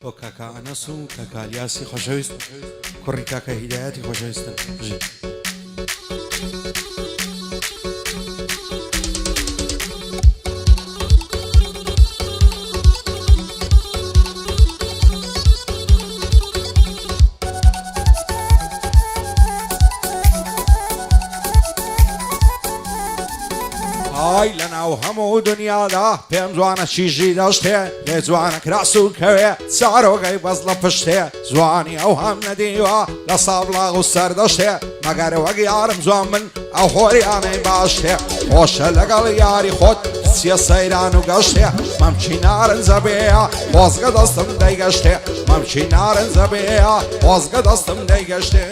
بۆ کاکا ئەنەس و کاکا ئەلیاسی خۆشەویست کوڕی کاکە هیدایەتی خۆشەویستن. ئای لەناو هەموو دنیادا پێم جوانە چیژی دەشتێ لێ جوانە کراس و کەوێ چارۆگەی بەز لە پشتێ جوانی ئەو هەم نەدیوە لە سابلاغ و سەردەشتێ مەگەر وەک یارم جوان من ئەو خۆریانەی باشتێ خۆشە لەگەڵ یاری خۆت چیە سەیران و گەشتێ مەمچی نارنجە بێە خۆزگە دەستم دەیگەشتێ مەمچی نارنجە بێە خۆزگە دەستم دەیگەشتێ.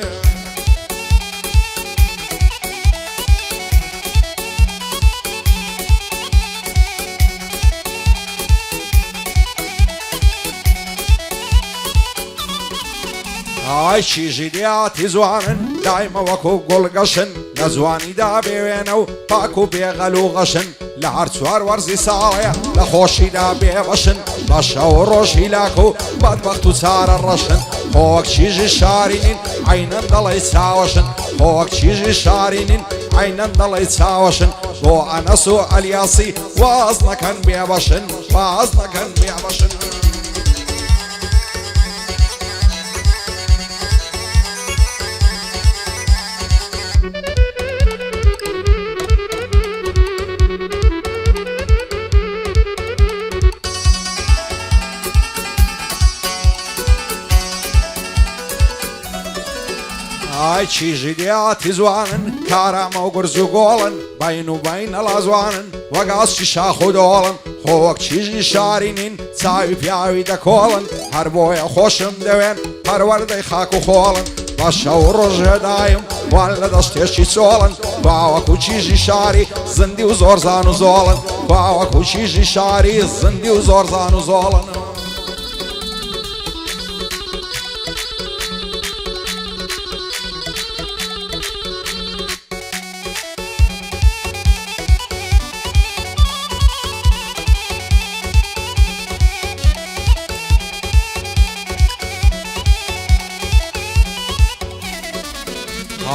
ئای چیژی دیاتی جوانن دایمە وەکو گوڵگەشن لە جوانیدا بێوێنە و پاک و بێغەل و غەشن لە هەر چوار وەرزی ساڵەیە لە خۆشیدا بێوەشن بە شەو و ڕۆژی لاک و بەدبەخت و چارە ڕەشن خۆک چیژی شارینین عینەن دەڵی چاوەشن خۆک چیژی شارینین عینەن دەڵی چاوەشن بۆ ئەنەس و ئەلیاسی واز نەکەن بێوەشن واز نەکەن بێوەشن. ئای چیژی دیاتی جوانن کارامە و گورز و گۆڵن بین و بین ئەڵا جوانن وەگاسکی شاخ و دۆڵن خۆوەک چیژی شارینین چاوی پیاوی دەکۆڵن هەر بۆیە خۆشم دەوێن پەروەردەی خاک و خۆڵن بە شەو ڕۆژێدایم وان لە دەستێشی چۆڵن باوەکو چیژی شاری زندی و زۆرزان و زۆڵن باوەکو چیژی شاری زندی و زۆرزان و زۆڵن.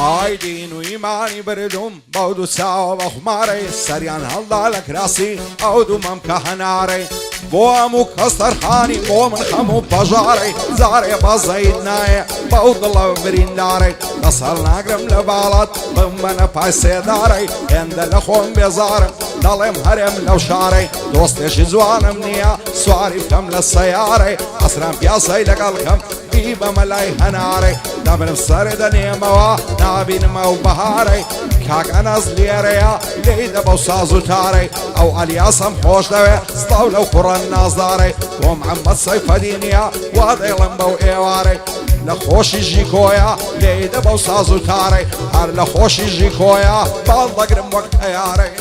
ئای دین و ئیمانی بردوم بەو دوو چاوە بە خومارەی سەریان هەڵدا لە کراسی ئەو دوو مەمکە هەنارەی بۆ هەموو کەس تەرخانی بۆ من هەموو پەژارەی جارێ بە زەید نایە بەو دڵە بریندارەی لەسەر ناگرم لە باڵات بمبەنە پای سێدارەی هێندە لە خۆم بێزارم دەڵێم هەرێم لەو شارەی دۆستێکی جوانم نییە سواری بکەم لە سەیارەی ئەسران پیاسەی لەگەڵکەم بی بەمە لای هەنارەی دەبرم سەرێ دەنێمەوە نابینمە و بەهارەی کاک ئەنەس لێرەیە لێی دەبە و ساز و تارەی ئەو ئەلیاسم خۆش دەوێ ستاو لەو کوڕەن نازدارەی بۆ محەممەد سەیفەدینیە وا دەیڵم بەو ئێوارەی لە خۆشی ژیکۆیە لێی دەبە و ساز و تارەی هەر لە خۆشی ژیکۆیە باڵ دەگرم وەک تەیارەی.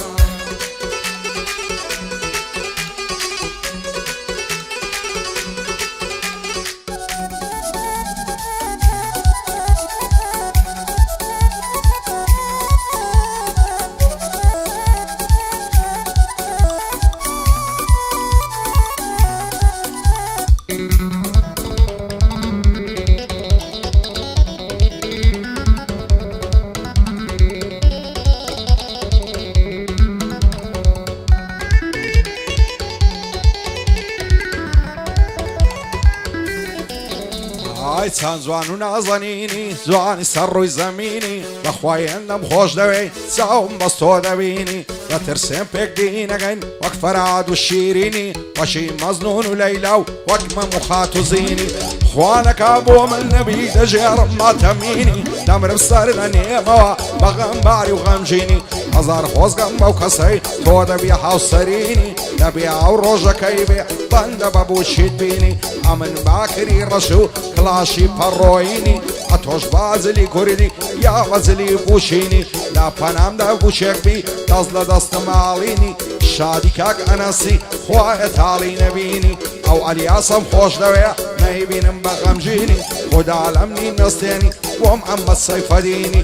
ئای چەند جوان و نازەنینی جوانی سەر ڕووی زەمینی بەخوای هەندەم خۆش دەوێ چاوم بەس تۆ دەبینی بە ترسێم پێک دینەگەین وەک فەراد و شیرینی وەشی مەزنون و لەیلا و وەک مەم و خات و زینی خوانەکە بۆ من نەبی دەژێڕم ماتەمینی دەمرم سەر دەنێمەوە بە غەمباری و غەمژینی هەزار خۆزگەم بەو کەسەی تۆ دەبی هاوسەرینی دەبێ ئەو ڕۆژەکەی بێ بەندە بە بووچیت بینی ئەمن باکری ڕەش و کلاشی پەڕۆینی ئەتۆش بازلی کوردی یا وەزلی بوشینی لا پەنامدا بوچێکبی دەست لە دەستە ماڵینی شادی کاک ئەنەسی خوایە تاڵی نەبینی ئەو ئەلیاسم خۆش دەوێ نەیبینم بە غەمژینی خدا لەمنی نەستێنی بۆم ئەمە سەیفەدینی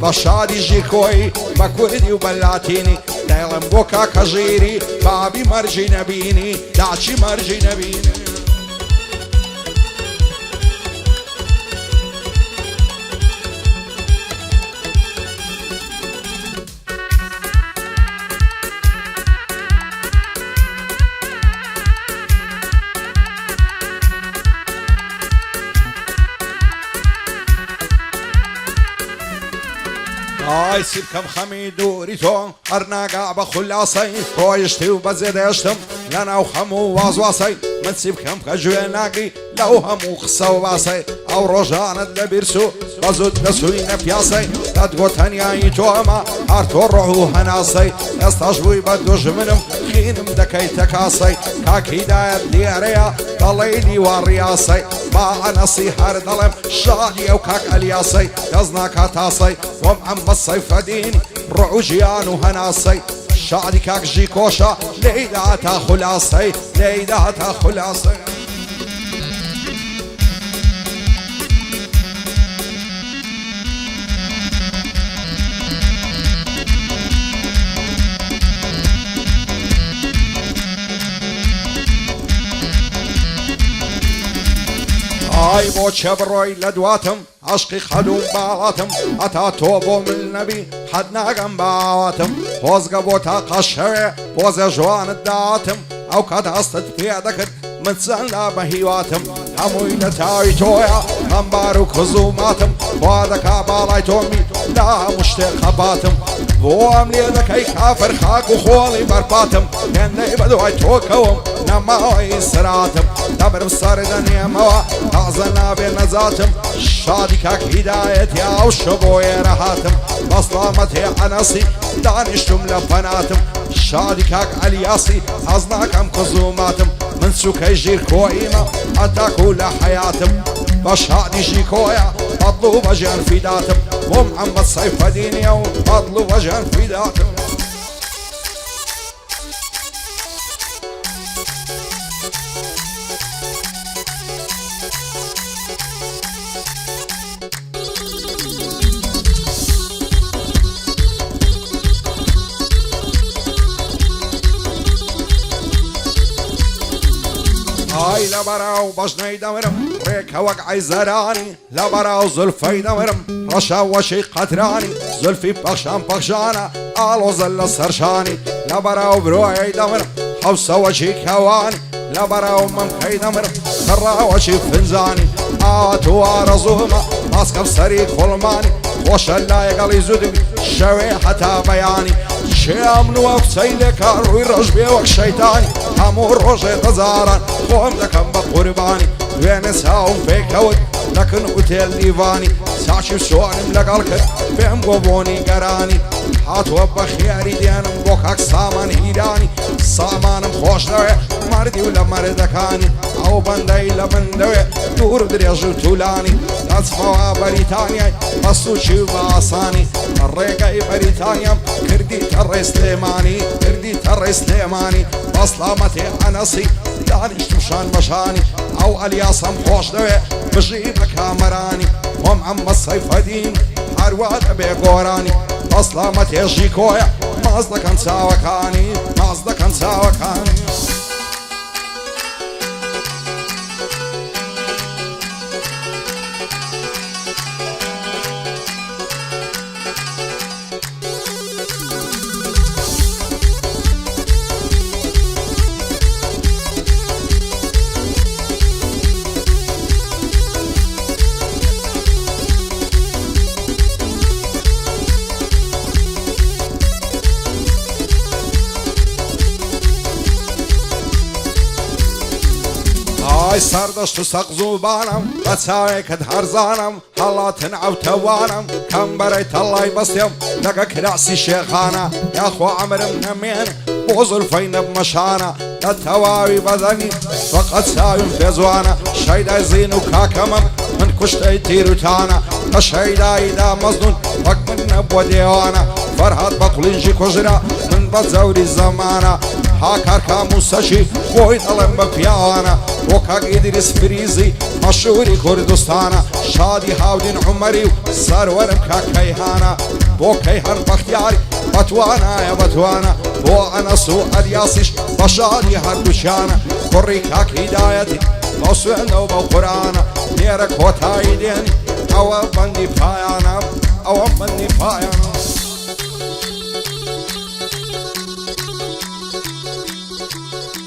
بە شادی ژیکۆی بە کوردی و بە لاتینی دەیڵم بۆ کاکە ژیری بابی مەرجی نەبینی داچی مەرجی نەبینی. ئای سیبکەم خەمی دووری تۆ هەرناگا بە خولاسەی ڕۆیشتی و بەجێدەشتم لەناو هەموو وازواسەی من سیبکەم کە گوێ ناگری لەو هەموو قسە و باسەی ئەو ڕۆژانت لە بیرسو بەزود دەسووینە پیاسەی دەتگۆ تەنیایی تۆ ئەمە هەر تۆ ڕۆح و هەناسەی ئێستاش بووی بە دوژمنم خینم دەکەیتە کاسەی کاکیدایەت لێرەیە دەڵێی دیوار ڕیاسەی با ئەنەسی هەر دەڵێم شادی ئەو کاک ئەلیاسەی کەس ناکات تاسەی وەم ئەم بە سەیفەدینی ڕۆح و ژیان و هەناسەی شادی کاکژی کۆشە لێیدا تا خولاسەی لێیدا تا خولاسەی ئای بۆ چێ بڕۆی لە دواتم عشقی خەدوم باڵاتم هەتا تۆ بۆ من نەبی حەد ناگەم باواتم خۆزگە بۆ تا قەشەوێ خۆزە ژوانت داتم ئەو کات هەستت پێ دەکرد من چەند لا بە هیواتم هەمووی لە تاوی تۆیە هەمبار و کزوماتم خوا دەکا باڵای تۆمی لا هەموو شتێک خەباتم بۆم لێ دەکەی کافر خاک و خۆڵی بەرپاتم هێندەی بەدوای تۆکەوم نەماوەی سراتم دەبرم سەردەنێمەوە تازە نابێ نەزاتم شادی کاک هیدایەتی ئەو شە بۆ ئێرە هاتم بەسڵامەتێ ئەنەسی دانیشتم لە پەناتم شادی کاک ئەلیاسی حەز ناکەم کزوماتم من سوکەی ژیر کۆئیمە هەتاکو لە حەیاتم بە شادیشی کۆیە بەدڵ و بەژیان فیداتم بۆ محەممەد سەیفەدینیە و بەدڵ و بەژیان فیداتم ئای لە بەراو بەژنەی دەمرم ڕێکە وەک عەیزەرانی لە بەراو زولفەی دەمرم ڕەشە وەشەی قەترانی زولفی پەخشان پەخشانە ئاڵۆزە لە سەرشانی لە بەراو برۆیەی دەمرم حەوسەوەشی کەوانی لە بەراو مەمکەی دەمرم خڕاوەشی فنجانی ئاتووارە زوهمە ماسکەم سەری کوڵمانی خۆشە لایەگەڵی زودبی شەوێ هەتا بەیانی شێم نووە کچەی لێکا ڕووی ڕەش بێ وەک شەیتانی هەموو ڕۆژێ هەزاران خۆم دەکەم بە قوربانی وێنە چاوم پێکەوت نەکن ئوتێل دیڤانی چاچی و سوانم لەگەڵ کرد پێم بۆ بۆنی گەرانی هاتووە بە خیاری دێنم بۆ کاک سامان هیرانی سامانم خۆش دەوێ مردی و لە مەردەکانی ئەو بەندەی لە بندەوێ دوور درێژ و توولانی دەچمەوە بەریتانیای بە سوچی و بە ئاسانی ڕێگەی بەریتانیام کردی تەڕێ سلێمانی کردی تەڕێ سلێمانی بەسڵامەتێ ئەنەسی دانیشتم شان بەشانی ئەو ئەلیاسەم خۆش دەوێ بژی بە کامەرانی خۆم ئەممە سەیفەدین هەروە دەبێ گۆرانی بەسڵامەتێژی کۆیە ماز دەکەن چاوەکانی ماز دەکەن چاوەکانی ئای سەردەشت و سەقزوبانم بە چاوێکت هەرزانم هەڵاتن ئەوتەوانم کەم بەرەی تەڵای بەستێم لەگە کراسی شێخانە یاخوا ئەمرم نەمێن بۆ زولفەی نەبمەشانە لە تەواوی بەدەنی فەقەت چاویم پێزوانە شەیدای زین و کاکەمم من کوشتەی تیروتانە لە شەیداییدا مەزنون وەک من نەبووە دێوانە فەرهاد بە قولینجی کوژرا من بە جەوری زەمانە هاکار موسەشی بۆی دەڵێم بە پیاوانە بۆ کاک ئیدریس فریزی مەشهوری کوردستانە شادی هاودین عومەری و سەروەرم کاک کەیهانە بۆ کەیهەن بەختیاری بەتوانایە بەتوانە بۆ ئەنەس و ئەلیاسیش بە شادی هەردووچیانە کوڕی کاک هیدایەتی بە سوێندە و بەو قورئانە لێرە کۆتایی دێنی ئەوە بەندی پایانە ئەوە بەندی پایانە